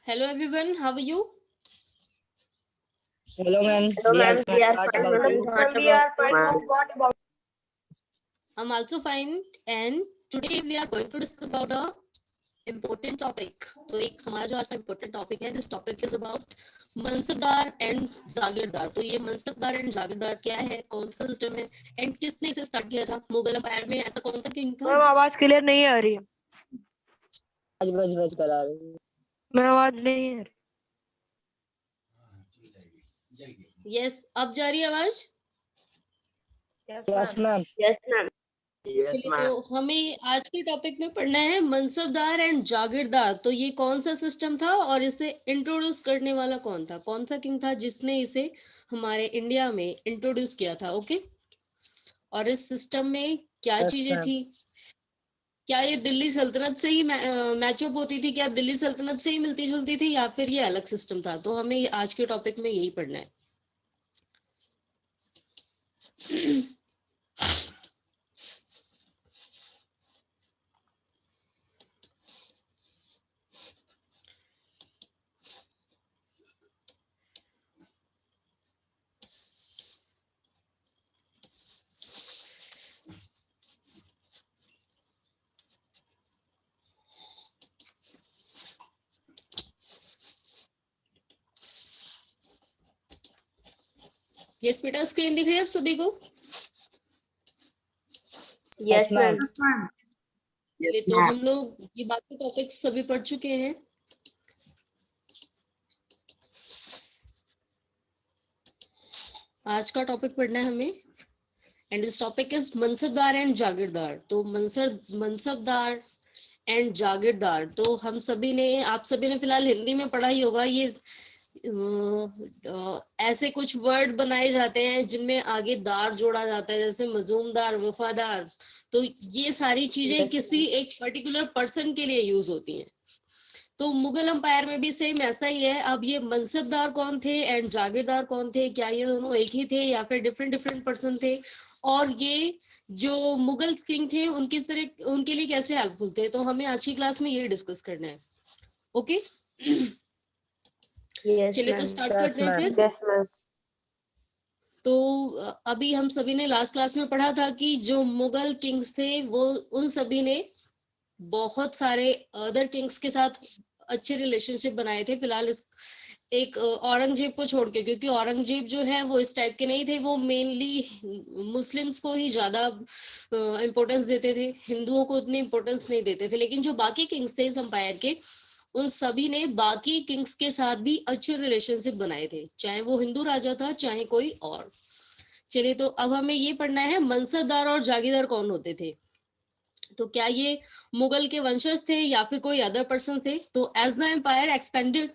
Hello everyone, how are you? Hello, ma'am. Hello, We are ma'am. fine. We are What fine, about ma'am. you? What We are about fine. ma'am? What about I'm also fine and today we are going to discuss about a important topic. तो एक हमारा जो आज का important topic है, this topic is about mansabdar and जागीरदार. तो ये mansabdar and जागीरदार क्या है, कौन सा सिस्टम है and किसने इसे स्टार्ट किया था? मुगल एम्पायर में ऐसा कौन सा किंग था? मैम आवाज क्लियर नहीं आ रही है। बज कर आ रही है। मैं आवाज नहीं आ रही। Yes, अब जा रही है आवाज? Yes, ma'am. Yes, ma'am. चलिए तो हमें आज के टॉपिक में पढ़ना है मनसबदार एंड जागीरदार. तो ये कौन सा सिस्टम था और इसे इंट्रोड्यूस करने वाला कौन था, कौन सा किंग था जिसने इसे हमारे इंडिया में इंट्रोड्यूस किया था. ओके, और इस सिस्टम में क्या Yes, चीजें ma'am. थी, क्या ये दिल्ली सल्तनत से ही मैचअप होती थी, क्या दिल्ली सल्तनत से ही मिलती जुलती थी या फिर ये अलग सिस्टम था. तो हमें आज के टॉपिक में यही पढ़ना है. ये बेटा स्क्रीन दिख रही है आप सभी को? Yes, ma'am. चलिए तो हम लोग ये बाकी टॉपिक्स सभी पढ़ चुके हैं. आज का टॉपिक पढ़ना है हमें and this topic is mansabdar and jagirdar. तो मनसबदार एंड जागीरदार तो हम सभी ने, आप सभी ने फिलहाल हिंदी में पढ़ा ही होगा. ये ऐसे कुछ वर्ड बनाए जाते हैं जिनमें आगे दार जोड़ा जाता है, जैसे मजूमदार, वफादार. तो ये सारी चीजें किसी एक पर्टिकुलर पर्सन के लिए यूज होती हैं. तो मुगल अंपायर में भी सेम ऐसा ही है. अब ये मनसबदार कौन थे एंड जागीरदार कौन थे, क्या ये दोनों एक ही थे या फिर डिफरेंट डिफरेंट पर्सन थे, और ये जो मुगल किंग थे उनकी तरह उनके लिए कैसे हेल्पफुल थे, तो हमें आज की क्लास में ये डिस्कस करना है. ओके, Yes, चलिए तो ma'am. स्टार्ट Yes, करते हैं ma'am. फिर. Yes, ma'am. तो अभी हम सभी ने लास्ट क्लास में पढ़ा था कि जो मुगल किंग्स थे वो उन सभी ने बहुत सारे अदर किंग्स के साथ अच्छे रिलेशनशिप बनाए थे. फिलहाल इस एक औरंगजेब को छोड़ के, क्योंकि औरंगजेब जो है वो इस टाइप के नहीं थे, वो मेनली मुस्लिम्स को ही ज्यादा इम्पोर्टेंस देते थे, हिंदुओं को उतनी इम्पोर्टेंस नहीं देते थे. लेकिन जो बाकी किंग्स थे इस एम्पायर के, उन सभी ने बाकी किंग्स के साथ भी अच्छे रिलेशनशिप बनाए थे, चाहे वो हिंदू राजा था चाहे कोई और. चलिए तो अब हमें ये पढ़ना है मनसबदार और जागीरदार कौन होते थे. तो क्या ये मुगल के वंशज थे या फिर कोई अदर पर्सन थे. तो as the empire expanded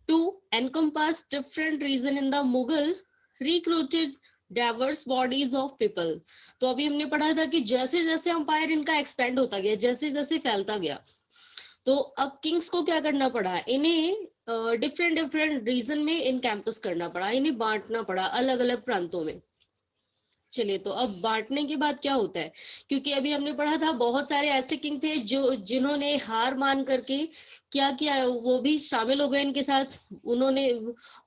to encompass different region in the Mughal recruited diverse bodies of people. तो अभी हमने पढ़ा था कि जैसे जैसे एम्पायर इनका एक्सपेंड होता गया, जैसे जैसे फैलता गया, तो अब किंग्स को क्या करना पड़ा, इन्हें डिफरेंट डिफरेंट रीजन में इन कैंपस करना पड़ा, इन्हें बांटना पड़ा अलग अलग प्रांतों में. चलिए तो अब बांटने के बाद क्या होता है, क्योंकि अभी हमने पढ़ा था बहुत सारे ऐसे किंग थे जो जिन्होंने हार मान करके क्या किया, वो भी शामिल हो गए इनके साथ. उन्होंने,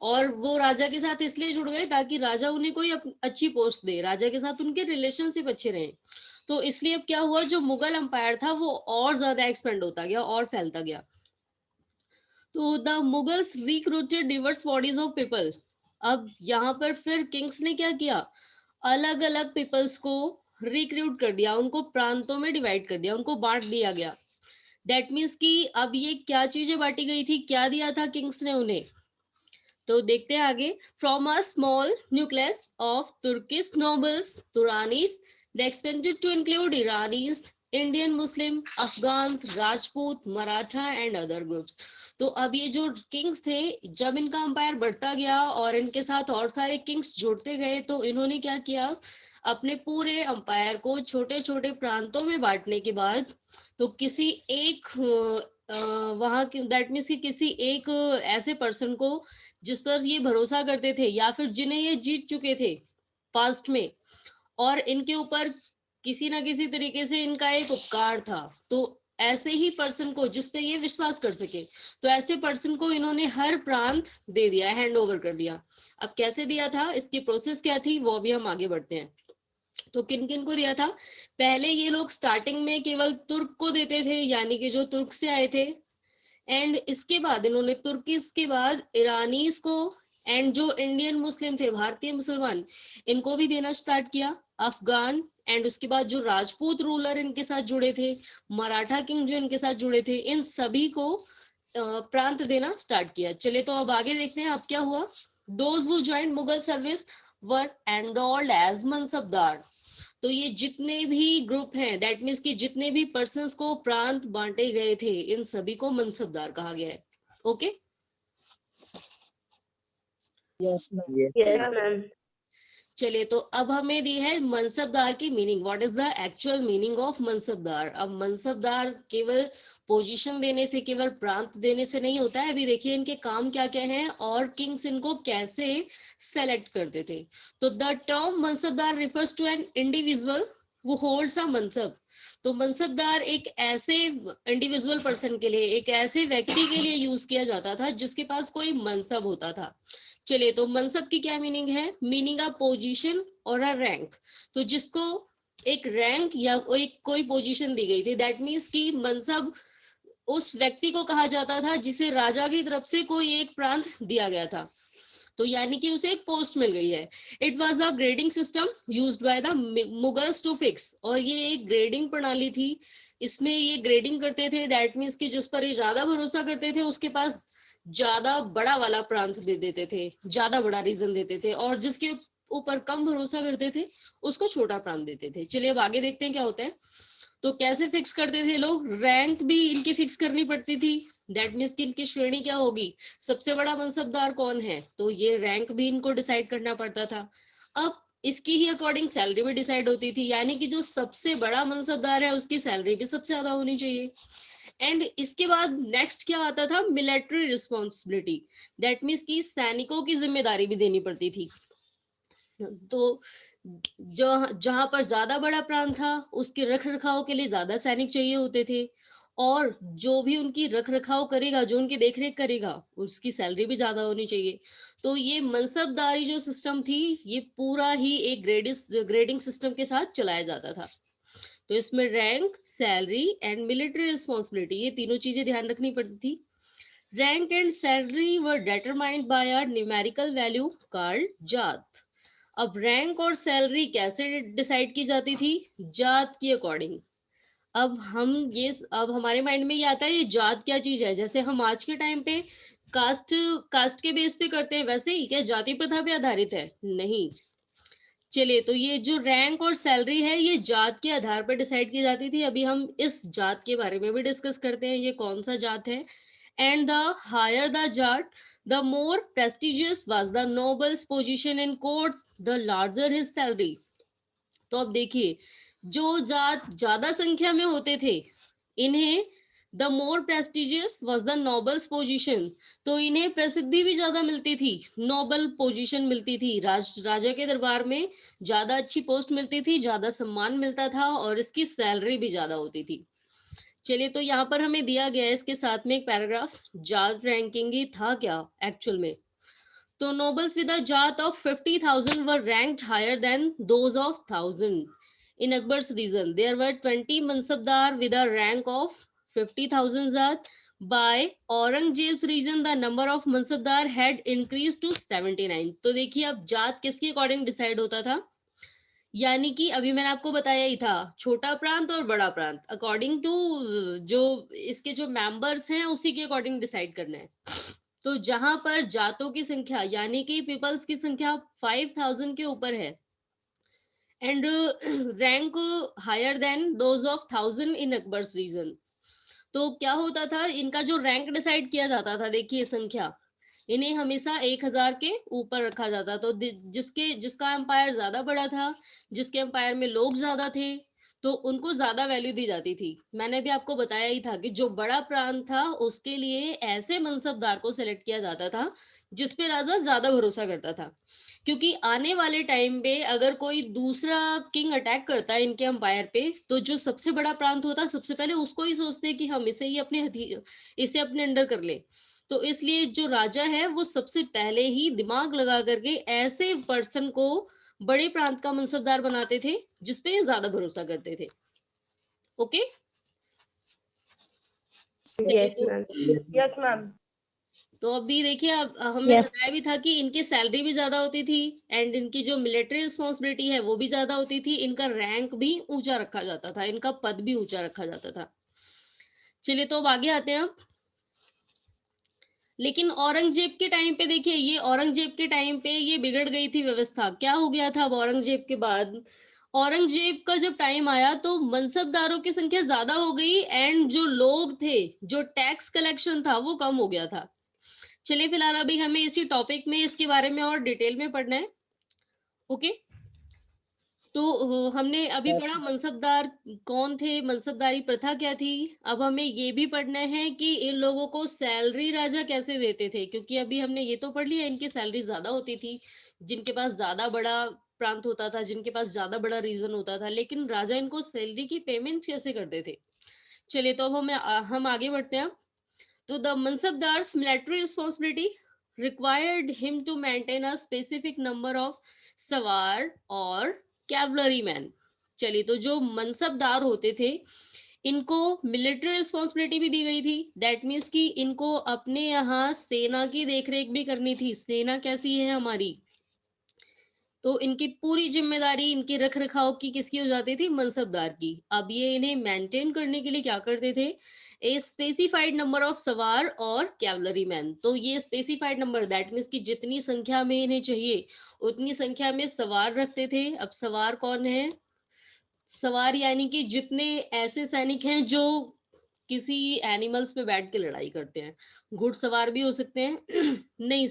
और वो राजा के साथ इसलिए जुड़ गए ताकि राजा उन्हें कोई अच्छी पोस्ट दे, राजा के साथ उनके रिलेशनशिप अच्छे रहे. तो इसलिए अब क्या हुआ, जो मुगल अंपायर था वो और ज्यादा एक्सपेंड होता गया और फैलता गया. तो the Mughals recruited Divers bodies of people. अब यहाँ पर फिर किंग्स ने क्या किया, अलग अलग पीपल्स को रिक्रूट कर दिया, उनको प्रांतों में डिवाइड कर दिया, उनको बांट दिया गया. दैट मीन्स कि अब ये क्या चीजें बांटी गई थी, क्या दिया था किंग्स ने उन्हें. तो देखते हैं आगे. From a small nucleus of Turkish nobles Turanis, they expanded to include Iranis, Indian Muslim, Afghan, Rajput, Maratha and other groups. तो अब ये जो किंग्स थे, जब इनका अंपायर बढ़ता गया और इनके साथ और सारे किंग्स जुड़ते गए, तो इन्होंने क्या किया, अपने पूरे अंपायर को छोटे छोटे प्रांतों में बांटने के बाद, तो किसी एक वहां दैट मीन्स कि किसी एक ऐसे पर्सन को जिस पर ये भरोसा करते थे या फिर जिन्हें ये जीत चुके थे पास्ट में, और इनके ऊपर किसी ना किसी तरीके से इनका एक उपकार था, तो ऐसे ही पर्सन को जिस पे ये विश्वास कर सके, तो ऐसे पर्सन को इन्होंने हर प्रांत दे दिया, हैंड ओवर कर दिया। अब कैसे दिया था, इसकी प्रोसेस क्या थी, वो भी हम आगे बढ़ते हैं। तो किन किन को दिया था, पहले ये लोग स्टार्टिंग में केवल तुर्क को देते थे, यानी कि जो तुर्क से आए थे, एंड इसके बाद इन्होंने तुर्कीज के बाद ईरानीज को, एंड जो इंडियन मुस्लिम थे, भारतीय मुसलमान, इनको भी देना स्टार्ट किया, अफगान, एंड उसके बाद जो राजपूत रूलर इनके साथ जुड़े थे, मराठा किंग जो इनके साथ जुड़े थे, इन सभी को प्रांत देना स्टार्ट किया। चले तो अब आगे देखते हैं अब क्या हुआ। Those who joined Mughal service were enrolled as mansabdar. तो ये जितने भी ग्रुप हैं, दैट मीन्स कि जितने भी पर्संस को प्रांत बांटे गए थे, इन सभी को मनसबदार कहा गया है। Okay, yes ma'am. Yes, ma'am. चलिए तो अब हमें दी है मनसबदार की meaning, what is the actual meaning of mansabdar. अब मनसबदार केवल पोजीशन देने से, केवल प्रांत देने से नहीं होता है। अभी देखिए इनके काम क्या क्या हैं और किंग्स इनको कैसे सेलेक्ट करते थे। तो the term mansabdar refers to an individual who holds a mansab. तो मनसबदार एक ऐसे इंडिविजुअल पर्सन के लिए, एक ऐसे व्यक्ति के लिए यूज किया जाता था जिसके पास कोई मनसब होता था। चलिए तो मनसब की क्या मीनिंग है, मीनिंग अ पोजीशन और अ रैंक। तो जिसको एक रैंक या कोई पोजीशन दी गई थी, दैट मीन्स कि मनसब उस व्यक्ति को कहा जाता था जिसे राजा की तरफ से कोई एक प्रांत दिया गया था, तो यानी कि उसे एक पोस्ट मिल गई है। It was a grading system used by the Mughals to fix, और ये एक ग्रेडिंग प्रणाली थी। इसमें ये ग्रेडिंग करते थे, दैट मीन्स कि जिस पर ये ज्यादा भरोसा करते थे उसके पास ज्यादा बड़ा वाला प्रांत दे देते थे, ज्यादा बड़ा रीजन देते थे, और जिसके ऊपर कम भरोसा करते थे उसको छोटा प्रांत देते थे। चलिए अब आगे देखते हैं क्या होता है। तो कैसे फिक्स करते थे लोग, रैंक भी इनकी फिक्स करनी पड़ती थी, दैट मीन्स कि इनकी श्रेणी क्या होगी, सबसे बड़ा मनसबदार कौन है, तो ये रैंक भी इनको डिसाइड करना पड़ता था। अब इसकी ही अकॉर्डिंग सैलरी भी डिसाइड होती थी, यानी कि जो सबसे बड़ा मनसबदार है उसकी सैलरी भी सबसे ज्यादा होनी चाहिए। एंड इसके बाद नेक्स्ट क्या आता था, मिलिट्री रिस्पॉन्सिबिलिटी, दैट मीन्स कि सैनिकों की जिम्मेदारी भी देनी पड़ती थी। तो जो जहां पर ज्यादा बड़ा प्रांत था उसके रख रखाव के लिए ज्यादा सैनिक चाहिए होते थे, और जो भी उनकी रख रखाव करेगा, जो उनकी देखरेख करेगा, उसकी सैलरी भी ज्यादा होनी चाहिए। तो ये मनसबदारी जो सिस्टम थी, ये पूरा ही एक ग्रेडिंग सिस्टम के साथ चलाया जाता था। तो इसमें rank, salary and military responsibility, ये तीनों चीजें ध्यान रखनी पड़ती थी। Rank and salary were determined by a numerical value called जात। अब रैंक और सैलरी कैसे डिसाइड की जाती थी, जात की अकॉर्डिंग। अब हमारे माइंड में ये आता है ये जात क्या चीज है, जैसे हम आज के टाइम पे कास्ट कास्ट के बेस पे करते हैं, वैसे ही क्या जाति प्रथा पे आधारित है, नहीं। चलिए तो ये जो रैंक और सैलरी है ये जात के आधार पर डिसाइड की जाती थी। अभी हम इस जात के बारे में भी डिस्कस करते हैं, ये कौन सा जात है। And the higher the zat, the more prestigious was the nobles position in courts, the larger his salary. तो अब देखिए, जो जात ज्यादा संख्या में होते थे, इन्हें the more prestigious was the nobles position, तो इन्हें प्रसिद्धि भी ज्यादा मिलती थी, नोबल पोजीशन मिलती थी, राजा के दरबार में ज्यादा अच्छी पोस्ट मिलती थी, ज्यादा सम्मान मिलता था, और इसकी सैलरी भी ज्यादा होती थी। चलिए तो यहाँ पर हमें दिया गया है इसके साथ में एक पैराग्राफ, जात रैंकिंग ही था क्या एक्चुअल में। तो nobles with a jat of 50,000 were ranked higher than those of 1,000. In Akbar's region, there were 20 mansabdar with a rank of 50,000 jat. By Aurangzeb's region, the number of mansabdar had increased to 79. तो देखिए अब जात किसके according decide होता था, यानी कि अभी मैंने आपको बताया ही था, छोटा प्रांत और बड़ा प्रांत अकॉर्डिंग टू जो इसके जो मेंबर्स हैं उसी के अकॉर्डिंग डिसाइड करना है। तो जहां पर जातों की संख्या यानी कि पीपल्स की संख्या 5,000 के ऊपर है, and rank higher than those of 1,000 in Akbar's reign, तो क्या होता था, इनका जो रैंक डिसाइड किया जाता था, देखिए संख्या, इन्हें हमेशा 1,000 के ऊपर रखा जाता। तो जिसका एम्पायर ज्यादा बड़ा था, जिसके एम्पायर में लोग ज्यादा थे, तो उनको ज्यादा वैल्यू दी जाती थी। मैंने भी आपको बताया ही था कि जो बड़ा प्रांत था उसके लिए ऐसे मनसबदार को सिलेक्ट किया जाता था जिसपे राजा ज्यादा भरोसा करता था, क्योंकि आने वाले टाइम पे अगर कोई दूसरा किंग अटैक करता है इनके अंपायर पे, तो जो सबसे बड़ा प्रांत होता है सबसे पहले उसको ही सोचते हैं कि हम इसे ही इसे अपने अंडर कर ले। तो इसलिए जो राजा है वो सबसे पहले ही दिमाग लगा करके ऐसे पर्सन को बड़े प्रांत का मनसबदार बनाते थे जिसपे ज्यादा भरोसा करते थे। ओके, चलिए यस तो मैम। Yes ma'am. तो अभी देखिए, अब हमने यस। बताया भी था कि इनकी सैलरी भी ज्यादा होती थी एंड इनकी जो मिलिट्री रिस्पॉन्सिबिलिटी है वो भी ज्यादा होती थी, इनका रैंक भी ऊंचा रखा जाता था, इनका पद भी ऊंचा रखा जाता था। चलिए तो अब आगे आते हैं आप। लेकिन औरंगजेब के टाइम पे देखिए, ये औरंगजेब के टाइम पे ये बिगड़ गई थी व्यवस्था। क्या हो गया था अब औरंगजेब के बाद? औरंगजेब का जब टाइम आया तो मनसबदारों की संख्या ज्यादा हो गई एंड जो लोग थे, जो टैक्स कलेक्शन था वो कम हो गया था। चलिए फिलहाल अभी हमें इसी टॉपिक में इसके बारे में और डिटेल में पढ़ना है। ओके, तो हमने अभी पढ़ा मनसबदार कौन थे, मनसबदारी प्रथा क्या थी। अब हमें ये भी पढ़ना है कि इन लोगों को सैलरी राजा कैसे देते थे, क्योंकि अभी हमने ये तो पढ़ लिया इनकी सैलरी ज्यादा होती थी, जिनके पास ज्यादा बड़ा प्रांत होता था, जिनके पास ज्यादा बड़ा रीजन होता था, लेकिन राजा इनको सैलरी की पेमेंट कैसे करते थे। चलिए तो अब हम आगे बढ़ते हैं। तो the Mansabdar's military responsibility required him to maintain a specific number of सवार और कैवलरीमैन। चलिए तो जो मनसबदार होते थे इनको मिलिट्री रिस्पॉन्सिबिलिटी भी दी गई थी। दैट मीन्स कि इनको अपने यहाँ सेना की देखरेख भी करनी थी। सेना कैसी है हमारी, तो इनकी पूरी जिम्मेदारी इनके रख रखाव की किसकी हो जाती थी, मनसबदार की। अब ये इन्हें मेंटेन करने के लिए क्या करते थे, ए स्पेसिफाइड नंबर ऑफ सवार और कैवलरी मैन। तो ये स्पेसिफाइड नंबर दैट मीन्स कि जितनी संख्या में इन्हें चाहिए उतनी संख्या में सवार रखते थे। अब सवार कौन है, सवार यानी कि जितने ऐसे सैनिक हैं जो किसी एनिमल्स पे बैठ के लड़ाई करते हैं, घुड़सवार भी हो सकते हैं। नहीं,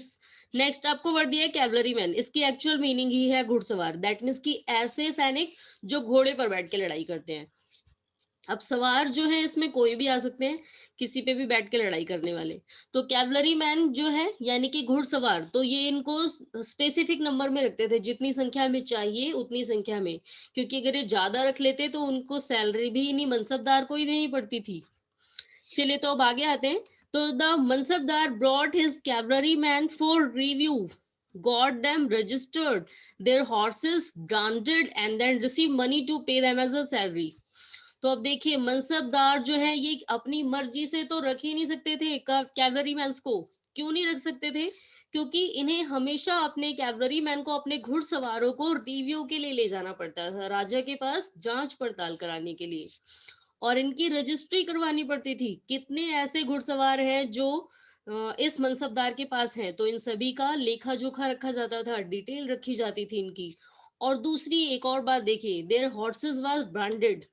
नेक्स्ट आपको वर्ड दिया है कैवलरी मैन, इसकी एक्चुअल मीनिंग ही है घुड़सवार। दैट मीन्स कि ऐसे सैनिक जो घोड़े पर बैठ के लड़ाई करते हैं। अब सवार जो है इसमें कोई भी आ सकते हैं, किसी पे भी बैठ के लड़ाई करने वाले। तो कैवलरी मैन जो है यानी कि घुड़सवार, तो ये इनको स्पेसिफिक नंबर में रखते थे, जितनी संख्या में चाहिए उतनी संख्या में, क्योंकि अगर ये ज्यादा रख लेते तो उनको सैलरी भी इन्हीं मनसबदार को ही देनी पड़ती थी। चलिए तो अब आगे आते हैं। तो the mansabdar brought his cavalry man for review, got them registered, their horses branded and then receive money to pay them as a salary. तो अब देखिए मनसबदार जो है ये अपनी मर्जी से तो रख ही नहीं सकते थे कैवलरी मैन को। क्यों नहीं रख सकते थे, क्योंकि इन्हें हमेशा अपने कैवलरी मैन को, अपने घुड़सवारों को रिव्यू के लिए ले जाना पड़ता था राजा के पास, जांच पड़ताल कराने के लिए, और इनकी रजिस्ट्री करवानी पड़ती थी। कितने ऐसे घुड़सवार हैं जो इस मनसबदार के पास हैं, तो इन सभी का लेखा जोखा रखा जाता था, डिटेल रखी जाती थी इनकी। और दूसरी एक और बात देखिए, देयर हॉर्सेस वाज ब्रांडेड,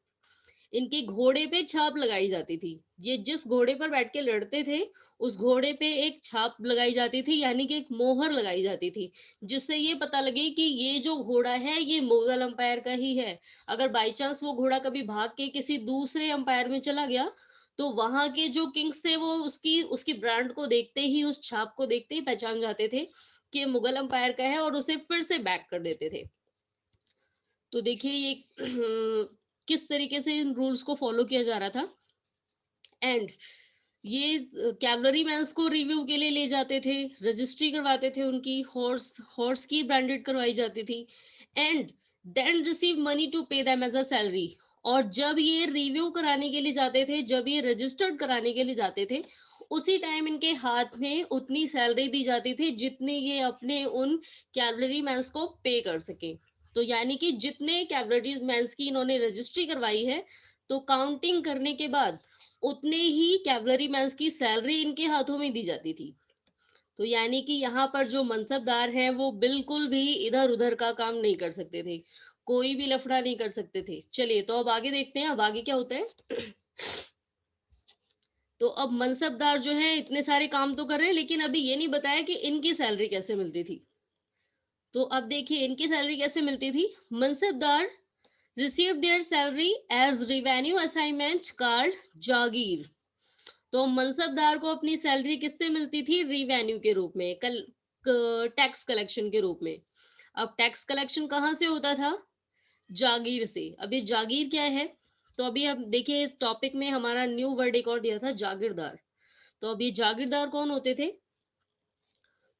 इनके घोड़े पे छाप लगाई जाती थी। ये जिस घोड़े पर बैठ के लड़ते थे उस घोड़े पे एक छाप लगाई जाती थी, यानी कि एक मोहर लगाई जाती थी, जिससे ये पता लगे कि ये जो घोड़ा है ये मुगल अंपायर का ही है। अगर बाई चांस वो घोड़ा कभी भाग के किसी दूसरे अंपायर में चला गया तो वहां के जो किंग्स थे वो उसकी उसकी ब्रांड को देखते ही, उस छाप को देखते ही पहचान जाते थे कि मुगल अंपायर का है और उसे फिर से बैक कर देते थे। तो देखिए ये किस तरीके से इन रूल्स को फॉलो किया जा रहा था। एंड ये कैवलरी मैंस को रिव्यू के लिए ले जाते थे, रजिस्ट्री करवाते थे उनकी, हॉर्स हॉर्स की ब्रांडेड करवाई जाती थी, and then receive money to pay them as a salary. और जब ये रिव्यू कराने के लिए जाते थे, जब ये रजिस्टर्ड कराने के लिए जाते थे, उसी टाइम इनके हाथ में उतनी सैलरी दी जाती थी जितनी ये अपने उन कैवलरी मैंस को पे कर सके। तो यानी कि जितने कैवलरी मैंस की इन्होंने रजिस्ट्री करवाई है, तो काउंटिंग करने के बाद उतने ही कैवलरी मैंस की सैलरी इनके हाथों में दी जाती थी। तो यानी कि यहाँ पर जो मनसबदार हैं वो बिल्कुल भी इधर उधर का काम नहीं कर सकते थे, कोई भी लफड़ा नहीं कर सकते थे। चलिए तो अब आगे देखते हैं अब आगे क्या होता है। तो अब मनसबदार जो है इतने सारे काम तो कर रहे हैं, लेकिन अभी ये नहीं बताया कि इनकी सैलरी कैसे मिलती थी। तो अब देखिए इनकी सैलरी कैसे मिलती थी। Mansabdar received their salary as revenue assignment called जागीर। तो मनसबदार को अपनी सैलरी किससे मिलती थी? रिवेन्यू के रूप में, टैक्स कलेक्शन के रूप में। अब टैक्स कलेक्शन कहाँ से होता था? जागीर से। अब ये जागीर क्या है? तो अभी अब देखिए टॉपिक में हमारा न्यू वर्ड एक और दिया था, जागीरदार। तो अब ये जागीरदार कौन होते थे?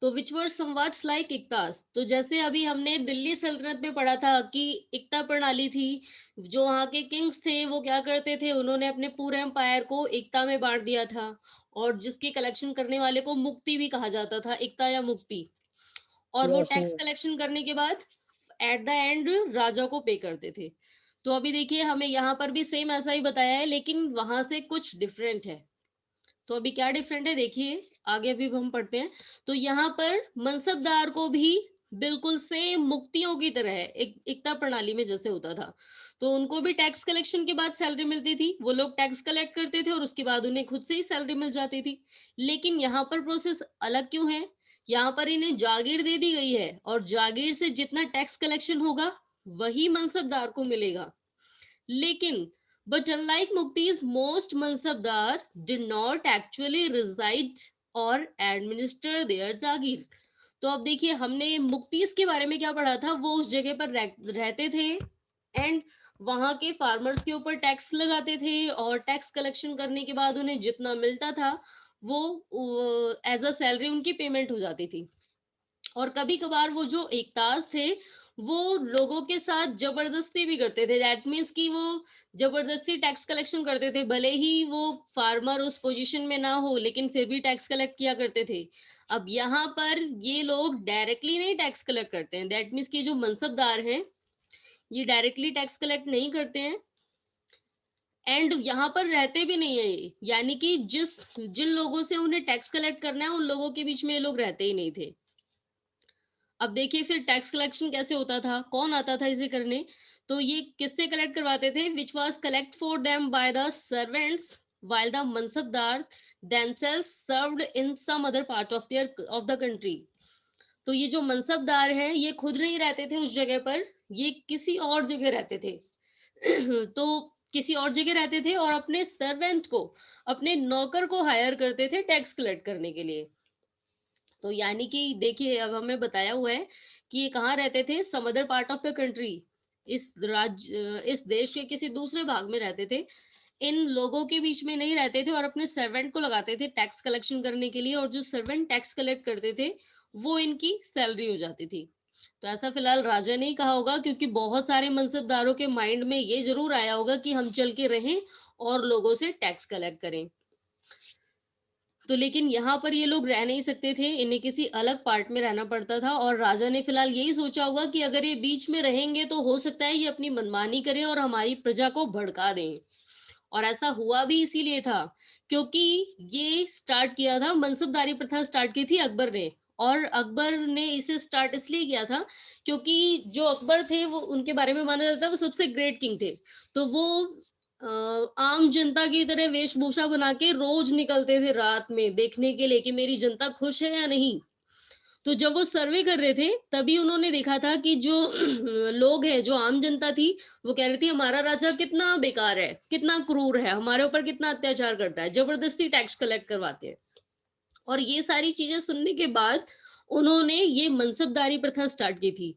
तो विच वर समवट्स लाइक इक्तास। तो जैसे अभी हमने दिल्ली सल्तनत में पढ़ा था कि इक्ता प्रणाली थी, जो वहाँ के किंग्स थे वो क्या करते थे, उन्होंने अपने पूरे एम्पायर को इक्ता में बांट दिया था, और जिसके कलेक्शन करने वाले को मुक्ति भी कहा जाता था, इक्ता या मुक्ति। और वो यस टैक्स मैम। कलेक्शन करने के बाद एट द एंड राजा को पे करते थे। तो अभी देखिए हमें यहाँ पर भी सेम ऐसा ही बताया है, लेकिन वहां से कुछ डिफरेंट है। तो अभी क्या डिफरेंट है देखिए, आगे भी हम पढ़ते हैं। तो यहाँ पर मनसबदार को भी बिल्कुल सेम मुक्तियों की तरह है, एकता प्रणाली में जैसे होता था, तो उनको भी टैक्स कलेक्शन के बाद सैलरी मिलती थी। वो लोग टैक्स कलेक्ट करते थे और उसके बाद उन्हें खुद से ही सैलरी मिल जाती थी। लेकिन यहाँ पर प्रोसेस अलग क्यों है? यहाँ पर इन्हें जागीर दे दी गई है, और जागीर से जितना टैक्स कलेक्शन होगा वही मनसबदार को मिलेगा। लेकिन but unlike Mukti's, most mansabdar did not actually reside or administer their जागीर। तो अब देखिए हमने मुक्तिस के बारे में क्या पढ़ा था, वो उस जगह पर रहते थे एंड वहां के फार्मर्स के ऊपर टैक्स लगाते थे, और टैक्स कलेक्शन करने के बाद उन्हें जितना मिलता था वो एज अ सैलरी उनकी पेमेंट हो जाती थी। और कभी कभार वो जो एकताज थे वो लोगों के साथ जबरदस्ती भी करते थे। दैट मीन्स कि वो जबरदस्ती टैक्स कलेक्शन करते थे, भले ही वो फार्मर उस पोजीशन में ना हो, लेकिन फिर भी टैक्स कलेक्ट किया करते थे। अब यहाँ पर ये लोग डायरेक्टली नहीं टैक्स कलेक्ट करते हैं। दैट मीन्स कि जो मनसबदार हैं ये डायरेक्टली टैक्स कलेक्ट नहीं करते हैं, एंड यहाँ पर रहते भी नहीं है ये। यानी कि जिन लोगों से उन्हें टैक्स कलेक्ट करना है उन लोगों के बीच में ये लोग रहते ही नहीं थे। अब देखिए फिर टैक्स कलेक्शन कैसे होता था, कौन आता था इसे करने? तो ये किससे कलेक्ट करवाते थे? Which was collect for them by the servants while the mansabdar themselves served in some other part of the country। तो ये जो मनसबदार हैं ये खुद नहीं रहते थे उस जगह पर, ये किसी और जगह रहते थे। तो किसी और जगह रहते थे और अपने सर्वेंट को, अपने नौकर को हायर करते थे टैक्स कलेक्ट करने के लिए। तो यानी कि देखिए अब हमें बताया हुआ है कि ये कहाँ रहते थे, some other part of the country, इस देश के किसी दूसरे भाग में रहते थे। इन लोगों के बीच में नहीं रहते थे और अपने सर्वेंट को लगाते थे टैक्स कलेक्शन करने के लिए, और जो सर्वेंट टैक्स कलेक्ट करते थे वो इनकी सैलरी हो जाती थी। तो ऐसा फिलहाल राजा ने ही कहा होगा, क्योंकि बहुत सारे मनसबदारों के माइंड में ये जरूर आया होगा कि हम चल के रहें और लोगों से टैक्स कलेक्ट करें। तो लेकिन यहाँ पर ये लोग रह नहीं सकते थे, इन्हें किसी अलग पार्ट में रहना पड़ता था, और राजा ने फिलहाल यही सोचा होगा कि अगर ये बीच में रहेंगे तो हो सकता है ये अपनी मनमानी करें और हमारी प्रजा को भड़का दें। और ऐसा हुआ भी इसीलिए था क्योंकि ये स्टार्ट किया था, मनसबदारी प्रथा स्टार्ट की थी अकबर ने। और अकबर ने इसे स्टार्ट इसलिए किया था क्योंकि जो अकबर थे वो, उनके बारे में माना जाता है वो सबसे ग्रेट किंग थे। तो वो आम जनता की तरह वेशभूषा बना के रोज निकलते थे रात में देखने के लिए कि मेरी जनता खुश है या नहीं। तो जब वो सर्वे कर रहे थे तभी उन्होंने देखा था कि जो लोग हैं, जो आम जनता थी, वो कह रही थी हमारा राजा कितना बेकार है, कितना क्रूर है, हमारे ऊपर कितना अत्याचार करता है, जबरदस्ती टैक्स कलेक्ट करवाते हैं। और ये सारी चीजें सुनने के बाद उन्होंने ये मनसबदारी प्रथा स्टार्ट की थी।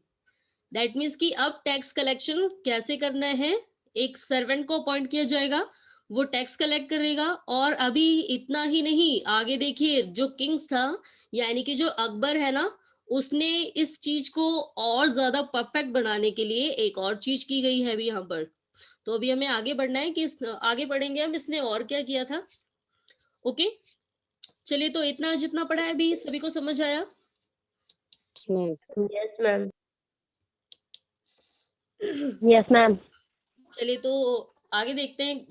दैट मीन्स कि अब टैक्स कलेक्शन कैसे करना है, एक सर्वेंट को अपॉइंट किया जाएगा, वो टैक्स कलेक्ट करेगा। और अभी इतना ही नहीं, आगे देखिए जो किंग था यानी कि जो अकबर है ना, उसने इस चीज को और ज्यादा परफेक्ट बनाने के लिए एक और चीज की गई है अभी यहाँ पर। तो अभी हमें आगे बढ़ना है कि आगे बढ़ेंगे हम, इसने और क्या किया था। ओके, चलिए तो इतना जितना पढ़ा है अभी सभी को समझ आया? Yes ma'am. Yes ma'am. चलिए तो आगे देखते हैं।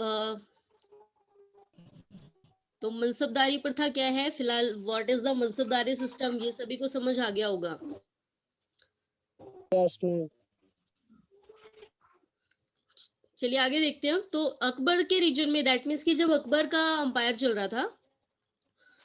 तो मनसबदारी प्रथा क्या है फिलहाल, व्हाट इज द मनसबदारी सिस्टम, ये सभी को समझ आ गया होगा। Yes ma'am. चलिए आगे देखते हैं। तो अकबर के रीजन में, दैट मीन्स कि जब अकबर का अंपायर चल रहा था,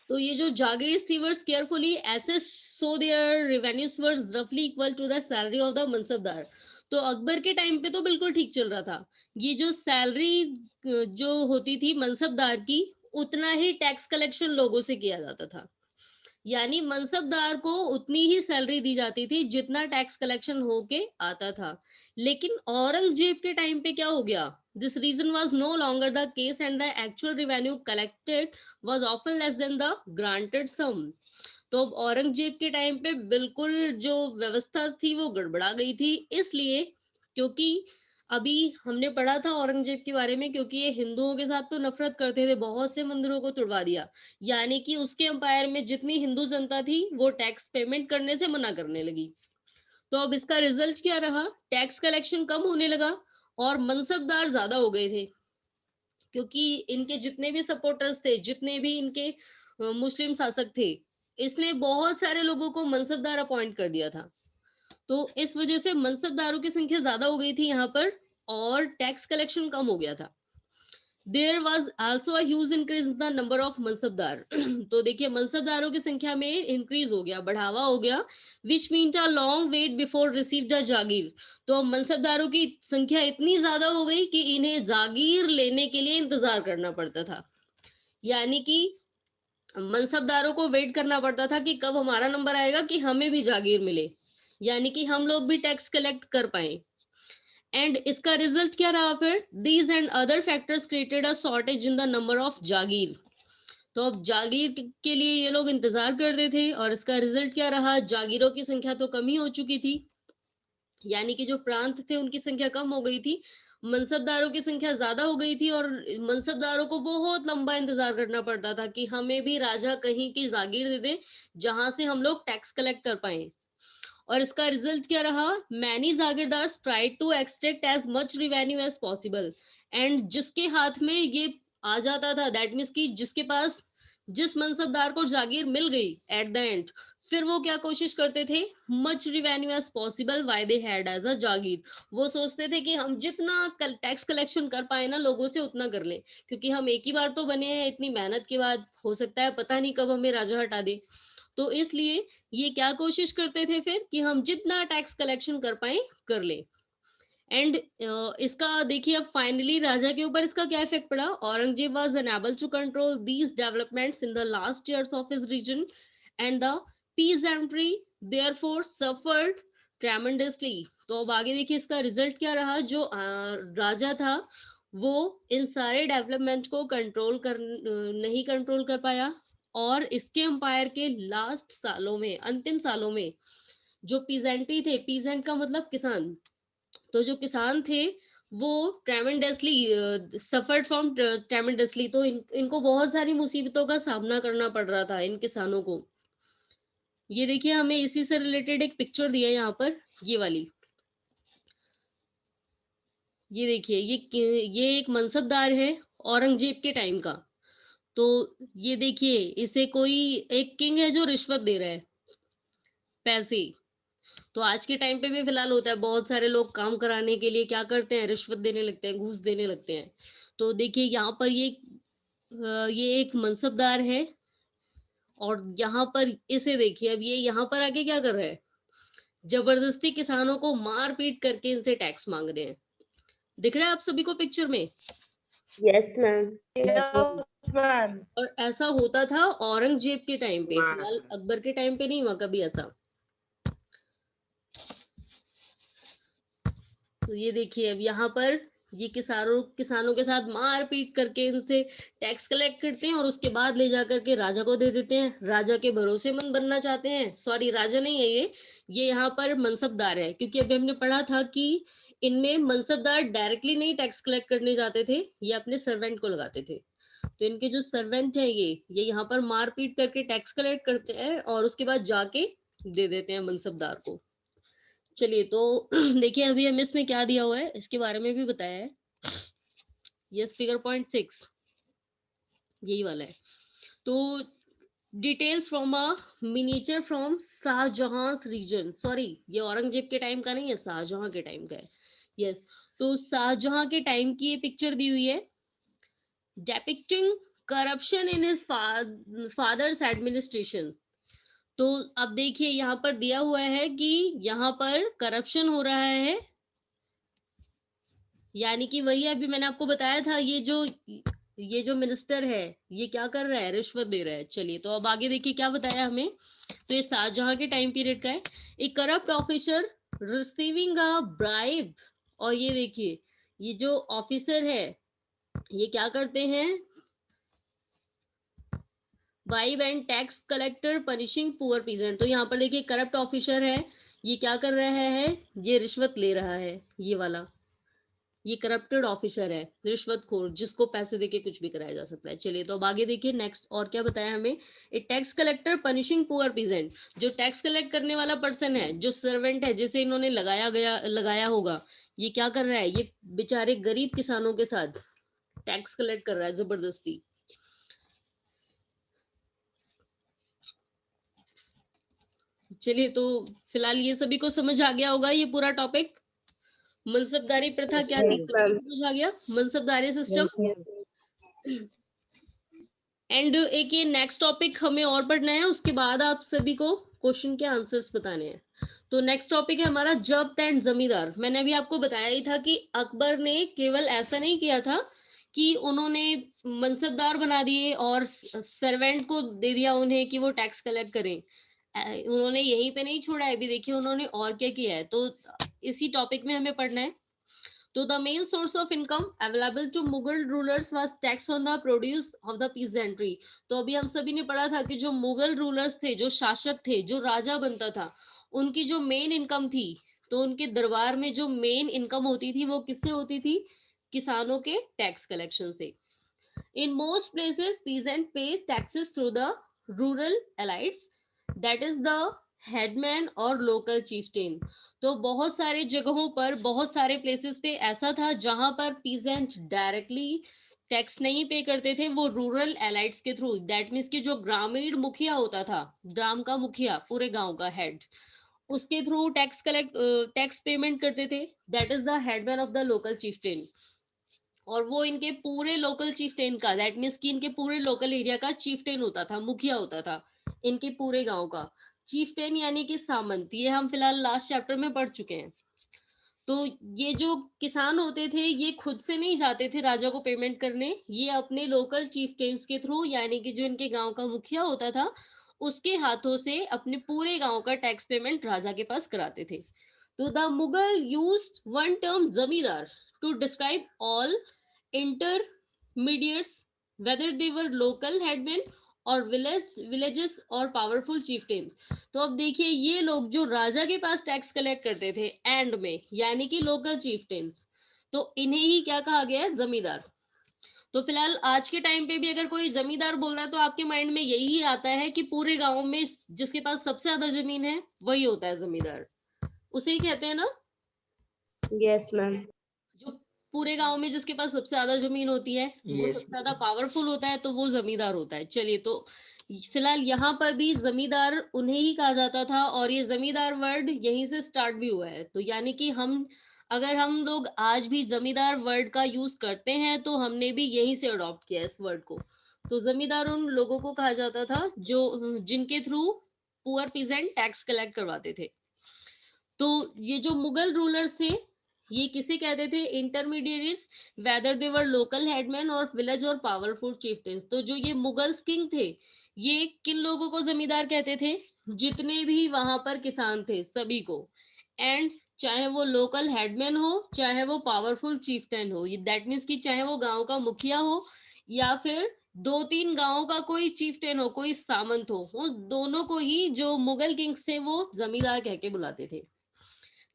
तो ये जो जागीर थी were carefully assess so their revenues were रफली equal to the salary of the mansabdar. तो अकबर के टाइम पे तो बिल्कुल ठीक चल रहा था। ये जो सैलरी जो होती थी मनसबदार की, उतना ही टैक्स कलेक्शन लोगों से किया जाता था। यानी मनसबदार को उतनी ही सैलरी दी जाती थी जितना टैक्स कलेक्शन होके आता था। लेकिन औरंगजेब के टाइम पे क्या हो गया? This region was no longer the case and the actual revenue collected was often less than the granted sum. तो अब औरंगजेब के टाइम पे बिल्कुल जो व्यवस्था थी वो गड़बड़ा गई थी, इसलिए क्योंकि अभी हमने पढ़ा था औरंगजेब के बारे में, क्योंकि ये हिंदुओं के साथ तो नफरत करते थे, बहुत से मंदिरों को तुड़वा दिया। यानी कि उसके एम्पायर में जितनी हिंदू जनता थी वो टैक्स पेमेंट करने से मना करने लगी। तो अब इसका रिजल्ट क्या रहा? टैक्स कलेक्शन कम होने लगा और मनसबदार ज्यादा हो गए थे, क्योंकि इनके जितने भी सपोर्टर्स थे, जितने भी इनके मुस्लिम शासक थे, इसने बहुत सारे लोगों को मनसबदार अपॉइंट कर दिया था। तो इस वजह से मनसबदारों की संख्या ज्यादा हो गई थी यहाँ पर, और टैक्स कलेक्शन कम हो गया था। There was also a huge increase in the number of mansabdar. तो देखिए मनसबदारों की संख्या में इंक्रीज हो गया, बढ़ावा हो गया, which mean a long wait before receive the jagir. तो मनसबदारों की संख्या इतनी ज्यादा हो गई कि इन्हें जागीर लेने के लिए इंतजार करना पड़ता था। यानी कि मनसबदारों को वेट करना पड़ता था कि कब हमारा नंबर आएगा कि हमें भी जागीर मिले, यानी कि हम लोग भी टैक्स कलेक्ट कर पाए। एंड इसका रिजल्ट क्या रहा फिर? These and other factors created a shortage in the number of jagir. तो अब जागीर के लिए ये लोग इंतजार करते थे, और इसका रिजल्ट क्या रहा? जागीरों की संख्या तो कम ही हो चुकी थी, यानी कि जो प्रांत थे उनकी संख्या कम हो गई थी, मनसबदारों की संख्या ज्यादा हो गई थी, और मनसबदारों को बहुत लंबा इंतजार करना पड़ता था कि हमें भी राजा कहीं की जागीर दे दे जहां से हम लोग टैक्स कलेक्ट कर पाए। और इसका रिजल्ट क्या रहा? Many jagirdars tried to extract as much revenue as possible. And जिसके हाथ में ये आ जाता था, दैट मीन्स कि जिसके पास, जिस मनसबदार को जागीर मिल गई एट द एंड, फिर वो क्या कोशिश करते थे? Much revenue as possible why they had as a jagir. वो सोचते थे कि हम जितना टैक्स कलेक्शन कर पाए ना लोगों से उतना कर ले, क्योंकि हम एक ही बार तो बने हैं, इतनी मेहनत के बाद हो सकता है पता नहीं कब हमें राजा हटा दे। तो इसलिए ये क्या कोशिश करते थे फिर कि हम जितना टैक्स कलेक्शन कर पाए कर ले। एंड इसका देखिए अब फाइनली राजा के ऊपर इसका क्या इफेक्ट पड़ा? Aurangzeb was unable to control these developments in the last years of his reign and the peasantry therefore suffered tremendously. तो अब आगे देखिए इसका रिजल्ट क्या रहा? जो राजा था वो इन सारे डेवलपमेंट को नहीं कंट्रोल कर पाया, और इसके एम्पायर के लास्ट सालों में, अंतिम सालों में, जो पीजेंटी थे, पीजेंट का मतलब किसान, तो जो किसान थे वो ट्रेमेंडसली सफर्ड फ्रॉम ट्रेमेंडसली। तो इनको बहुत सारी मुसीबतों का सामना करना पड़ रहा था इन किसानों को। ये देखिए हमें इसी से रिलेटेड एक पिक्चर दिया है यहाँ पर, ये वाली। ये देखिए ये एक मनसबदार है औरंगजेब के टाइम का। तो ये देखिए इसे कोई एक किंग है जो रिश्वत दे रहा है, पैसे। तो आज के टाइम पे भी फिलहाल होता है, बहुत सारे लोग काम कराने के लिए क्या करते हैं? रिश्वत देने लगते हैं, घूस देने लगते हैं। तो देखिए यहाँ पर ये एक मनसबदार है, और यहाँ पर इसे देखिए अब ये यहाँ पर आके क्या कर रहा है? जबरदस्ती किसानों को मार पीट करके इनसे टैक्स मांग रहे हैं। दिख रहा है आप सभी को पिक्चर में? Yes ma'am. Yes, ma'am. और ऐसा होता था औरंगजेब के टाइम पे, फिलहाल अकबर के टाइम पे नहीं हुआ कभी ऐसा। तो ये देखिए अब यहाँ पर ये किसानों के साथ मार पीट करके इनसे टैक्स कलेक्ट करते हैं, और उसके बाद ले जाकर के राजा को दे देते हैं। राजा के भरोसेमंद बनना चाहते हैं, सॉरी राजा नहीं है ये यहाँ पर मनसबदार है, क्योंकि अभी हमने पढ़ा था कि इनमें मनसबदार डायरेक्टली नहीं टैक्स कलेक्ट करने जाते थे, ये अपने सर्वेंट को लगाते थे। तो इनके जो सर्वेंट है ये यहाँ पर मार पीट करके टैक्स कलेक्ट करते हैं, और उसके बाद जाके दे देते हैं मनसबदार को। चलिए तो देखिए अभी हमें इसमें क्या दिया हुआ है इसके बारे में भी बताया है। यस, फिगर पॉइंट 6 यही वाला है। तो details from a miniature from Shahjahan reign, sorry ये औरंगजेब के टाइम का नहीं है, शाहजहां के टाइम का है। यस, तो शाहजहां के टाइम की ये पिक्चर दी हुई है, depicting corruption in his father's administration. तो अब देखिए यहाँ पर दिया हुआ है कि यहाँ पर करप्शन हो रहा है यानी कि वही अभी मैंने आपको बताया था, ये जो मिनिस्टर है ये क्या कर रहा है, रिश्वत दे रहा है। चलिए तो अब आगे देखिए क्या बताया हमें। तो ये शाहजहां के टाइम पीरियड का है। A corrupt officer receiving a bribe, और ये देखिए ये जो ऑफिसर है ये क्या करते हैं, vibe and tax collector punishing poor peasant. तो यहाँ पर देखिए करप्ट ऑफिसर है, ये क्या कर रहा है, ये रिश्वत ले रहा है, ये वाला, ये करप्टेड ऑफिसर है, रिश्वतखोर, जिसको पैसे देके कुछ भी कराया जा सकता है। चलिए तो अब आगे देखिए नेक्स्ट और क्या बताया हमें। A tax collector punishing poor peasant, जो टैक्स कलेक्ट करने वाला पर्सन है, जो सर्वेंट है जिसे इन्होंने लगाया होगा, ये क्या कर रहा है, ये बेचारे गरीब किसानों के साथ टैक्स कलेक्ट कर रहा है जबरदस्ती। चलिए तो फिलहाल ये सभी को समझ आ गया होगा ये पूरा टॉपिक, मनसबदारी प्रथा क्या थी, समझ आ गया, मनसबदारी सिस्टम। एंड एक ये नेक्स्ट टॉपिक हमें और पढ़ना है, उसके बाद आप सभी को क्वेश्चन के आंसर्स बताने हैं। तो नेक्स्ट टॉपिक है हमारा जब्त एंड जमींदार। मैंने अभी आपको बताया ही था कि अकबर ने केवल ऐसा नहीं किया था कि उन्होंने मनसबदार बना दिए और सर्वेंट को दे दिया उन्हें कि वो टैक्स कलेक्ट करें, उन्होंने यहीं पे नहीं छोड़ा है, अभी देखिए उन्होंने और क्या किया है। तो इसी टॉपिक में हमें पढ़ना है। तो the main source of income available to Mughal rulers was tax on the produce of the peasantry। तो अभी हम सभी ने पढ़ा था कि जो मुगल रूलर्स थे, जो शासक थे, जो राजा बनता था, उनकी जो मेन इनकम थी, तो उनके दरबार में जो मेन इनकम होती थी वो किससे होती थी, किसानों के टैक्स कलेक्शन से। In most places, peasants pay taxes through the rural elites, that is the headman और local chieftain। तो बहुत सारे जगहों पर, बहुत सारे प्लेसेस पे ऐसा था जहां पर पीजेंट डायरेक्टली टैक्स नहीं पे करते थे, वो रूरल एलाइट्स के थ्रू, दैट मीन्स कि जो ग्रामीण मुखिया होता था, ग्राम का मुखिया, पूरे गांव का हेड, उसके थ्रू टैक्स पेमेंट करते थे, that is the headman of the local chieftain. और वो इनके पूरे लोकल चीफ्टेन का, दैट मीन्स कि इनके पूरे लोकल एरिया का चीफ्टेन होता था, मुखिया होता था इनके पूरे गांव का। चीफ्टेन यानी कि सामंत, ये हम फिलहाल लास्ट चैप्टर में पढ़ चुके हैं। तो ये जो किसान होते थे ये खुद से नहीं जाते थे राजा को पेमेंट करने, ये अपने लोकल चीफ्टेन्स के थ्रू, यानी कि जो इनके गांव का मुखिया होता था उसके हाथों से अपने पूरे गांव का टैक्स पेमेंट राजा के पास कराते थे। तो the Mughal used one term zamindar to describe all intermediates, whether they were local headmen और villages और पावरफुल chieftain। तो अब देखिए ये लोग जो राजा के पास टैक्स कलेक्ट करते थे एंड में, यानी कि लोकल chieftains, तो इन्हें ही क्या कहा गया है, जमींदार। तो फिलहाल आज के टाइम पे भी अगर कोई जमींदार बोल रहा है तो आपके माइंड में यही आता है कि पूरे गांव में जिसके पास सबसे ज्यादा जमीन है वही होता है जमींदार, उसे ही कहते हैं ना। Yes, ma'am. जो पूरे गांव में जिसके पास सबसे ज्यादा जमीन होती है वो सबसे ज्यादा पावरफुल होता है, तो वो जमींदार होता है। चलिए तो फिलहाल यहाँ पर भी जमींदार उन्हें ही कहा जाता था, और ये जमींदार वर्ड यहीं से स्टार्ट भी हुआ है। तो यानी कि अगर हम लोग आज भी जमींदार वर्ड का यूज करते हैं तो हमने भी यहीं से अडॉप्ट किया है इस वर्ड को। तो जमींदार उन लोगों को कहा जाता था जो जिनके through poor peasant tax collect करवाते थे। तो ये जो मुगल रूलर्स थे ये किसे कहते थे, intermediaries, whether they were local headman और विलेज और पावरफुल चीफ्टेंस। तो जो ये मुगल्स किंग थे ये किन लोगों को जमींदार कहते थे, जितने भी वहां पर किसान थे सभी को, एंड चाहे वो लोकल हेडमैन हो चाहे वो पावरफुल चीफ्टेन हो, दैट मीन्स कि चाहे वो गांव का मुखिया हो या फिर दो तीन गांवों का कोई चीफ्टेन हो, कोई सामंत हो, वो दोनों को ही जो मुगल किंग्स थे वो जमींदार कह के बुलाते थे।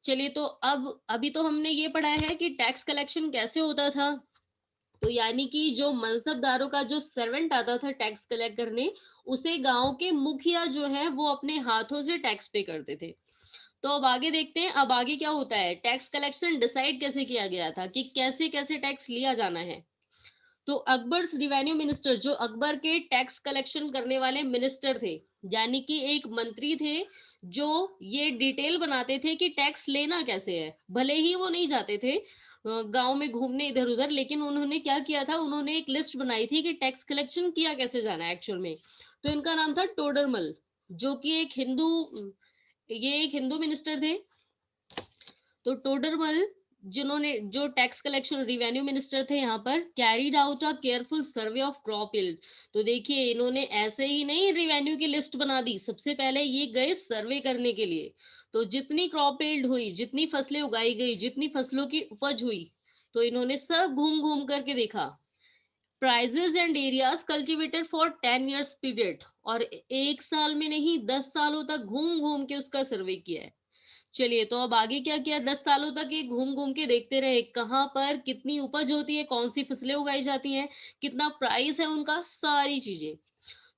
चलिए तो अब अभी तो हमने ये पढ़ा है कि टैक्स कलेक्शन कैसे होता था। तो यानी कि जो मनसबदारों का जो सर्वेंट आता था टैक्स कलेक्ट करने, उसे गांव के मुखिया जो है वो अपने हाथों से टैक्स पे करते थे। तो अब आगे देखते हैं, अब आगे क्या होता है, टैक्स कलेक्शन डिसाइड कैसे किया गया था कि कैसे कैसे टैक्स लिया जाना है। तो अकबर्स रिवेन्यू मिनिस्टर, जो अकबर के टैक्स कलेक्शन करने वाले मिनिस्टर थे, यानी कि एक मंत्री थे जो ये डिटेल बनाते थे कि टैक्स लेना कैसे है। भले ही वो नहीं जाते थे गांव में घूमने इधर उधर, लेकिन उन्होंने क्या किया था, उन्होंने एक लिस्ट बनाई थी कि टैक्स कलेक्शन किया कैसे जाना है एक्चुअल में। तो इनका नाम था टोडरमल, जो कि ये एक हिंदू मिनिस्टर थे। तो टोडरमल जिन्होंने जो टैक्स कलेक्शन रिवेन्यू मिनिस्टर थे यहाँ पर, carried out a careful survey of crop yield. तो देखिए इन्होंने ऐसे ही नहीं रिवेन्यू की लिस्ट बना दी, सबसे पहले ये गए सर्वे करने के लिए। तो जितनी क्रॉप यील्ड हुई, जितनी फसलें उगाई गई, जितनी फसलों की उपज हुई, तो इन्होंने सब घूम घूम करके देखा। Prices and areas cultivated for 10 years period, और 1 साल में नहीं 10 सालों तक घूम घूम के उसका सर्वे किया है। चलिए, तो अब आगे क्या किया, 10 सालों तक ये घूम घूम के देखते रहे कहाँ पर कितनी उपज होती है, कौन सी फसलें उगाई जाती हैं, कितना प्राइस है उनका, सारी चीजें।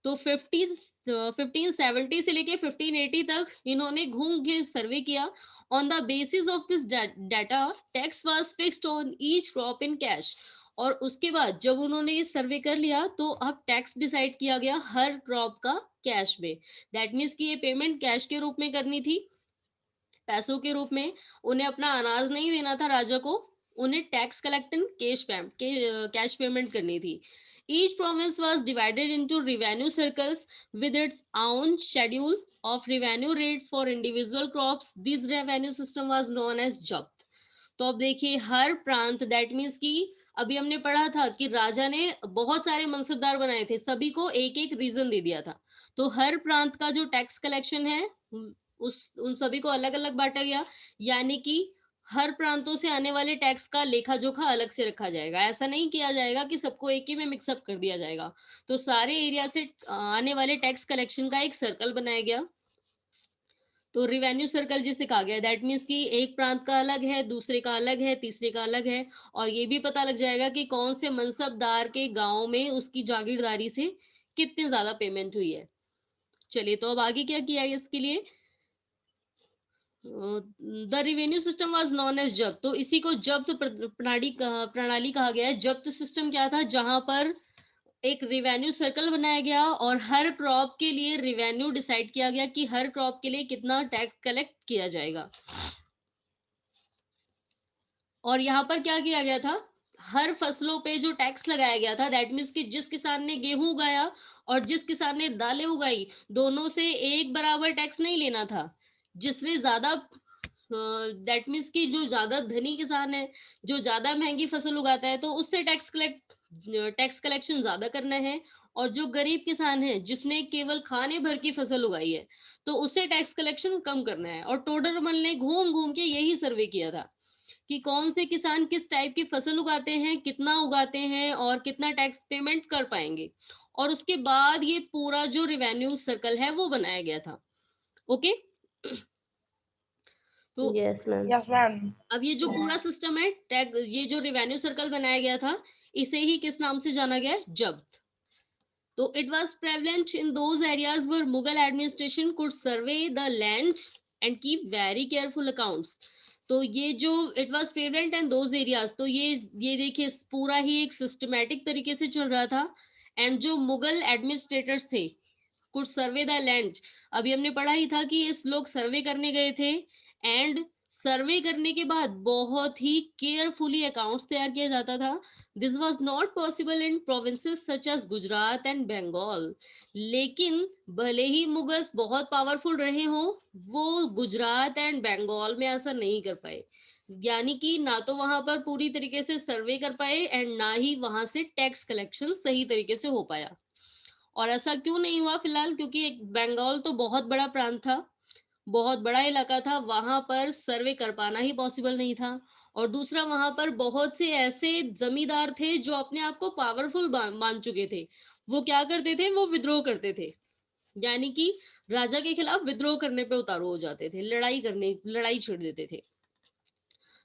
तो 1570 से लेके 1580 तक इन्होंने घूम के सर्वे किया। On the basis of this data tax was fixed on each crop in cash. और उसके बाद जब उन्होंने ये सर्वे कर लिया तो अब टैक्स डिसाइड किया गया हर क्रॉप का कैश में। दैट मीन्स कि ये पेमेंट कैश के रूप में करनी थी, पैसों के रूप में। उन्हें अपना अनाज नहीं देना था राजा को, उन्हें tax collect in cash payment करनी थी। Each province was divided into revenue circles with its own schedule of revenue rates for individual crops. This revenue system was known as जब्त। तो अब देखिए हर प्रांत, दैट मीन्स कि अभी हमने पढ़ा था कि राजा ने बहुत सारे मनसबदार बनाए थे, सभी को एक एक रीजन दे दिया था। तो हर प्रांत का जो टैक्स कलेक्शन है उन सभी को अलग अलग बांटा गया, यानी कि हर प्रांतों से आने वाले टैक्स का लेखा जोखा अलग से रखा जाएगा। ऐसा नहीं किया जाएगा कि सबको एक ही में मिक्सअप कर दिया जाएगा। तो सारे एरिया से आने वाले टैक्स कलेक्शन का एक सर्कल बनाया गया। तो रिवेन्यू सर्कल जिसे कहा गया, दैट मीन्स कि एक प्रांत का अलग है, दूसरे का अलग है, तीसरे का अलग है। और ये भी पता लग जाएगा कि कौन से मनसबदार के गांव में उसकी जागीरदारी से कितनी ज्यादा पेमेंट हुई है। चलिए, तो अब आगे क्या किया है इसके लिए, the revenue system was known as zabt. तो इसी को जब्त प्रणाली कहा गया है। जब्त सिस्टम क्या था, जहां पर एक रिवेन्यू सर्कल बनाया गया और हर क्रॉप के लिए रिवेन्यू डिसाइड किया गया कि हर क्रॉप के लिए कितना टैक्स कलेक्ट किया जाएगा। और यहाँ पर क्या किया गया था, हर फसलों पे जो टैक्स लगाया गया था, दैट मीन्स कि जिस किसान ने गेहूं उगाया और जिस किसान ने दालें उगाई, दोनों से एक बराबर टैक्स नहीं लेना था। जिसने ज्यादा, दैट मीन्स कि जो ज्यादा धनी किसान है, जो ज्यादा महंगी फसल उगाता है, तो उससे टैक्स कलेक्शन ज्यादा करना है। और जो गरीब किसान है जिसने केवल खाने भर की फसल उगाई है, तो उससे टैक्स कलेक्शन कम करना है। और टोडरमल ने घूम घूम के यही सर्वे किया था कि कौन से किसान किस टाइप की फसल उगाते हैं, कितना उगाते हैं और कितना टैक्स पेमेंट कर पाएंगे। और उसके बाद ये पूरा जो रिवेन्यू सर्कल है वो बनाया गया था। ओके, तो Yes, ma'am. Yes, ma'am. अब ये जो पूरा सिस्टम है, ये जो रिवेन्यू सर्कल बनाया गया था, इसे ही किस नाम से जाना गया है, जब्त। तो it was prevalent in those areas where Mughal administration could survey the land and keep very careful accounts. तो ये जो it was prevalent in those areas, तो ये देखिए पूरा ही एक सिस्टमैटिक तरीके से चल रहा था। एंड जो मुगल एडमिनिस्ट्रेटर्स थे कुड सर्वे द लैंड, अभी हमने पढ़ा ही था कि इस लोग सर्वे करने गए थे। एंड सर्वे करने के बाद बहुत ही केयरफुली अकाउंट्स तैयार किया जाता था। This was not possible in provinces such as Gujarat and Bengal. लेकिन भले ही मुगल्स बहुत पावरफुल रहे हों, वो गुजरात एंड बंगाल में ऐसा नहीं कर पाए। यानी कि ना तो वहां पर पूरी तरीके से सर्वे कर पाए एंड ना ही वहां से टैक्स कलेक्शन सही तरीके से हो पाया। और ऐसा क्यों नहीं हुआ फिलहाल, क्योंकि एक बंगाल तो बहुत बड़ा प्रांत था, बहुत बड़ा इलाका था, वहां पर सर्वे कर पाना ही पॉसिबल नहीं था। और दूसरा, वहां पर बहुत से ऐसे जमींदार थे जो अपने आप को पावरफुल मान चुके थे। वो क्या करते थे, वो विद्रोह करते थे, यानी कि राजा के खिलाफ विद्रोह करने पे उतारू हो जाते थे, लड़ाई छेड़ देते थे।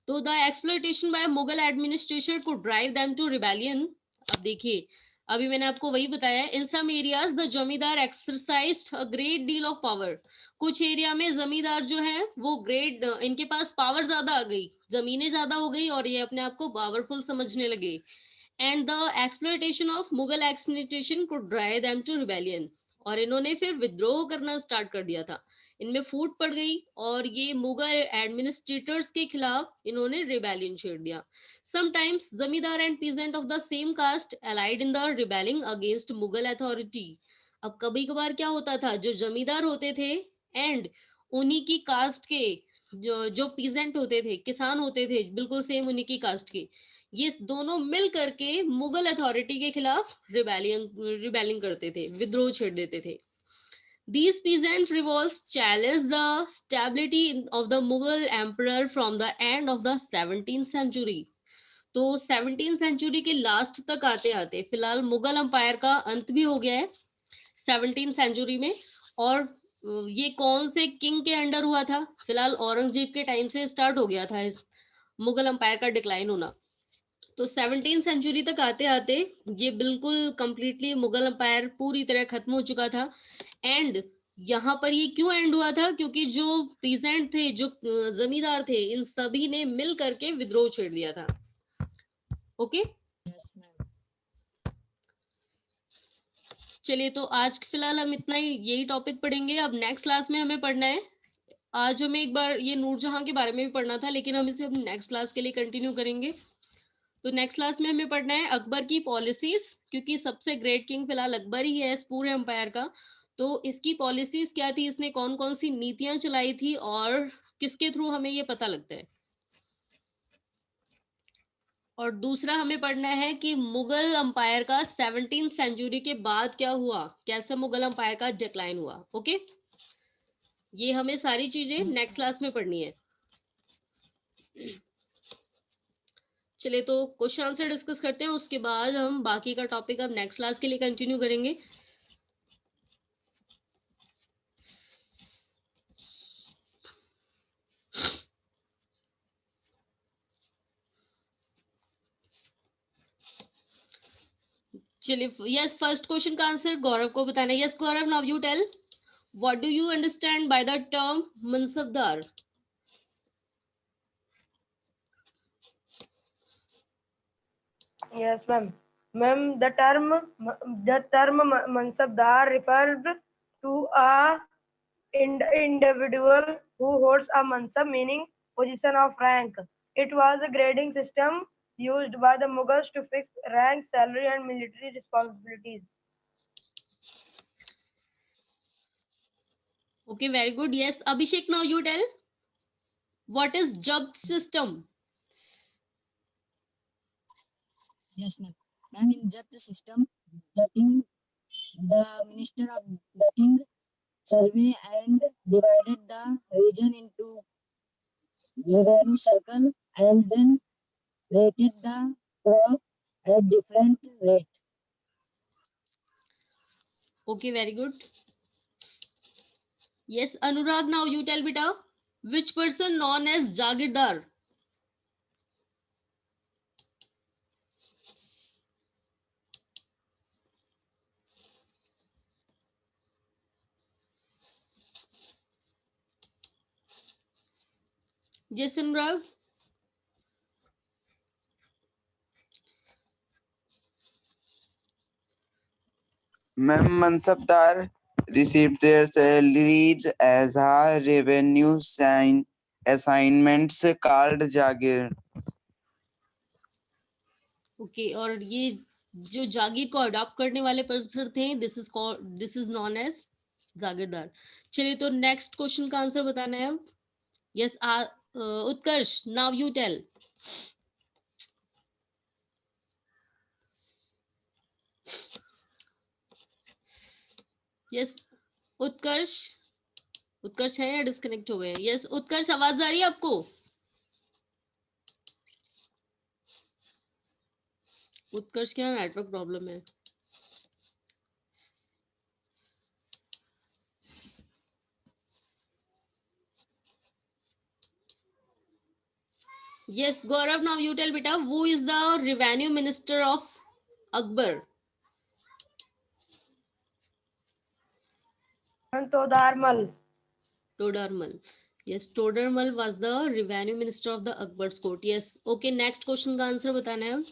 तो the exploitation by Mughal administration could drive them to rebellion. अब देखिए, अभी मैंने आपको वही बताया, in some areas the zamindar exercised a great deal of power. कुछ एरिया में जमींदार जो है वो इनके पास पावर ज्यादा आ गई, जमीनें ज्यादा हो गई और ये अपने आप को पावरफुल समझने लगे। And the exploitation of Mughal exploitation could drive them to rebellion. और इन्होंने फिर विद्रोह करना स्टार्ट कर दिया था, इनमें फूट पड़ गई और ये मुगल एडमिनिस्ट्रेटर्स के खिलाफ इन्होंने रिबेलियन छेड़ दिया। Sometimes zamindar and peasant of the same caste allied in the rebelling against Mughal authority. अब कभी कभार क्या होता था, जो जमींदार होते थे एंड उन्हीं की कास्ट के जो पीजेंट होते थे, किसान होते थे, बिल्कुल सेम उन्हीं की कास्ट के, ये दोनों मिल करके मुगल अथॉरिटी के खिलाफ रिबेलिंग करते थे, विद्रोह छेड़ देते थे। These peasant revolts challenged the stability of the Mughal emperor from the end of the 17th century. तो 17th सेंचुरी के लास्ट तक आते आते फिलहाल मुगल अंपायर का अंत भी हो गया है 17th सेंचुरी में। और ये कौन से किंग के अंडर हुआ था? फिलहाल औरंगजेब के टाइम से स्टार्ट हो गया था इस मुगल अंपायर का डिक्लाइन होना। तो 17th सेंचुरी तक आते आते ये बिल्कुल कंप्लीटली मुगल अंपायर पूरी तरह खत्म हो चुका था। एंड यहाँ पर ये क्यों एंड हुआ था? क्योंकि जो पीजेंट थे, जो जमींदार थे, इन सभी ने मिल करके विद्रोह छेड़ दिया था। ओके, चलिए तो आज फिलहाल हम इतना ही यही टॉपिक पढ़ेंगे। अब नेक्स्ट क्लास में हमें पढ़ना है, आज हमें एक बार ये नूरजहां के बारे में भी पढ़ना था, लेकिन हम इसे अब नेक्स्ट क्लास के लिए कंटिन्यू करेंगे। तो नेक्स्ट क्लास में हमें पढ़ना है अकबर की पॉलिसीज, क्योंकि सबसे ग्रेट किंग फिलहाल अकबर ही है इस पूरे एम्पायर का। तो इसकी पॉलिसीज क्या थी, इसने कौन कौन सी नीतियां चलाई थी, और किसके थ्रू हमें ये पता लगता है। और दूसरा हमें पढ़ना है कि मुगल अंपायर का 17th सेंचुरी के बाद क्या हुआ, कैसे मुगल अंपायर का डिक्लाइन हुआ। ओके, ये हमें सारी चीजें नेक्स्ट क्लास में पढ़नी है। चलिए तो क्वेश्चन आंसर डिस्कस करते हैं, उसके बाद हम बाकी का टॉपिक अब नेक्स्ट क्लास के लिए कंटिन्यू करेंगे। चलिए, यस, फर्स्ट क्वेश्चन का आंसर गौरव को बताना है। Yes Gaurav, now you tell, what do you understand by the term mansabdar? Yes, ma'am. Ma'am, the term mansabdar refers to a individual who holds a mansab, meaning position of rank. It was a grading system used by the Mughals to fix rank, salary, and military responsibilities. Okay, very good. Yes, Abhishek, now you tell, what is Jabt system? Yes, ma'am. Ma'am, in just system, the king, the minister of the king survey and divided the region into revenue circle and then rated the crop at different rate. Okay, very good. Yes, Anurag, now you tell beta, which person known as Jagirdar? Yes, Anurag. Ma'am, Mansabdar received their salaries as a revenue assignments called Jagir. Okay, और ये जो जागीर को adopt करने वाले person थे, this is known as jagirdar. चलिए तो next question का आंसर बताना है अब। Yes, Utkarsh, now you tell, yes Utkarsh, Utkarsh है या डिस्कनेक्ट हो गए? यस उत्कर्ष, आवाज आ रही है आपको? उत्कर्ष क्या नेटवर्क प्रॉब्लम है? Yes, Gaurav, now you tell beta, who is the revenue minister of Akbar? Todarmal. Todarmal. Yes, Todarmal was the revenue minister of the Akbar's court. Yes. Okay, next question का answer बताना है अब।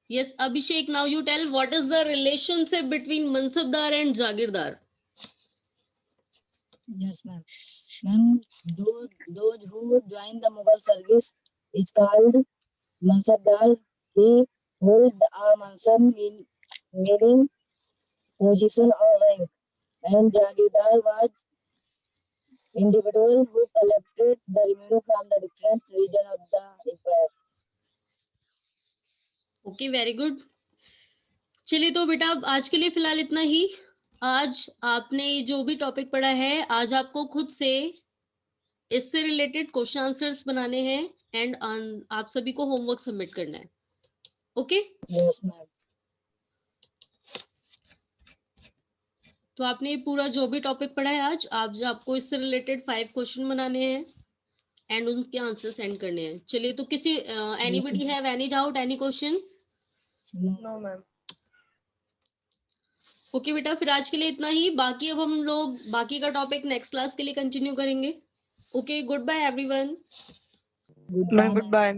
Yes, Abhishek, now you tell what is the relationship between Mansabdar and Jagirdar? Yes, ma'am. Ma'am, those who join the Mughal service is called Mansabdar. He holds the Mansab meaning position or rank, and Jagirdar was individual who collected the revenue from the different region of the empire. Okay, very good. चलिए तो बेटा अब आज के लिए फिलहाल इतना ही। आज आपने जो भी टॉपिक पढ़ा है, आज आपको खुद से इससे रिलेटेड क्वेश्चन आंसर्स बनाने हैं एंड आप सभी को होमवर्क सबमिट करना है। Okay, Yes, ma'am. तो आपने पूरा जो भी टॉपिक पढ़ा है आज, आपको इससे रिलेटेड 5 क्वेश्चन बनाने हैं एंड उनके आंसर सेंड करने हैं। चलिए तो किसी anybody have any doubt, any question? No, ma'am. Okay बेटा, फिर आज के लिए इतना ही। बाकी अब हम लोग बाकी का टॉपिक नेक्स्ट क्लास के लिए कंटिन्यू करेंगे। Okay, goodbye everyone. Ma'am, goodbye.